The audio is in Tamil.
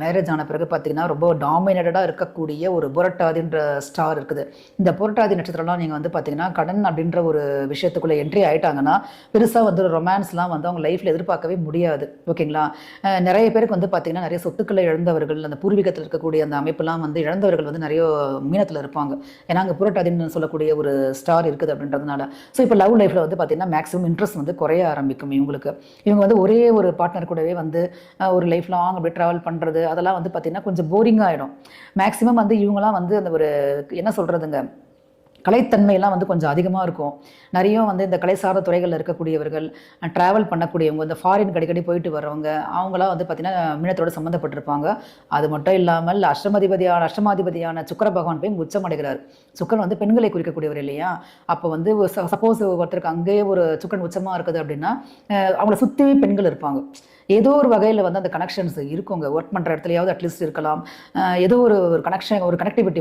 மேரேஜ் ஆன பிறகு பார்த்தீங்கன்னா, ரொம்ப டாமினேட்டடா இருக்கக்கூடிய ஒரு புரட்டாதின்ற ஸ்டார் இருக்குது. இந்த புரட்டாதி நட்சத்திரம்லாம் நீங்க வந்து பார்த்தீங்கன்னா, கடன் அப்படின்ற ஒரு விஷயத்துக்குள்ள என்ட்ரி ஆயிட்டாங்கன்னா, பெருசா வந்து ரொமான்ஸ்லாம் வந்து அவங்க லைஃப்ல எதிர்பார்க்கவே முடியாது. ஓகேங்களா? நெறைய பேருக்கு வந்து பார்த்தீங்கன்னா, நெறைய சொத்துக்கள இழந்தவர்கள், அந்த பூர்வீகத்தில இருக்கக்கூடிய அந்த அமைப்பெல்லாம் வந்து இழந்தவர்கள் வந்து நெறைய மீனத்தில இருப்பாங்க. ஏன்னா, அங்க புரட்டாதின்னு சொல்லக்கூடிய ஒரு ஸ்டார் இருக்குது அப்படின்றதுனால. ஸோ, இப்போ லவ் லைஃப்ல வந்து பார்த்தீங்கன்னா, மேக்ஸிமம் இன்ட்ரெஸ்ட் வந்து குறைய ஆரம்பிக்கும் இவங்களுக்கு. இவங்க வந்து ஒரே ஒரு பார்ட்னர் கூடவே வந்து ஒரு லைஃப் லாங் அப்படியே ட்ராவல் பண்ணுறது அதெல்லாம் வந்து பார்த்திங்கன்னா கொஞ்சம் போரிங்காக ஆகிடும். மேக்ஸிமம் வந்து இவங்களாம் வந்து அந்த ஒரு என்ன சொல்கிறதுங்க, கலைத்தன்மையெல்லாம் வந்து கொஞ்சம் அதிகமாக இருக்கும். நிறைய வந்து இந்த கலை சார்ந்த துறைகளில் இருக்கக்கூடியவர்கள், ட்ராவல் பண்ணக்கூடியவங்க, இந்த ஃபாரின் அடிக்கடி போயிட்டு வரவங்க, அவங்களாம் வந்து பார்த்திங்கன்னா மீனத்தோடு சம்மந்தப்பட்டிருப்பாங்க. அது மட்டும் இல்லாமல் அஷ்டமாதிபதியான சுக்கிர பகவான் போய் உச்சமடைகிறார். சுக்கிரன் வந்து பெண்களை குறிக்கக்கூடியவர் இல்லையா? அப்போ வந்து சப்போஸ் ஒருத்தருக்கு அங்கேயே ஒரு சுக்கிரன் உச்சமாக இருக்குது அப்படின்னா, அவங்கள சுற்றி பெண்கள் இருப்பாங்க. ஏதோ ஒரு வகையில் வந்து அந்த கனெக்ஷன்ஸ் இருக்குங்க. ஒர்க் பண்ணுற இடத்துலையாவது அட்லீஸ்ட் இருக்கலாம். ஏதோ ஒரு கனெக்டிவிட்டி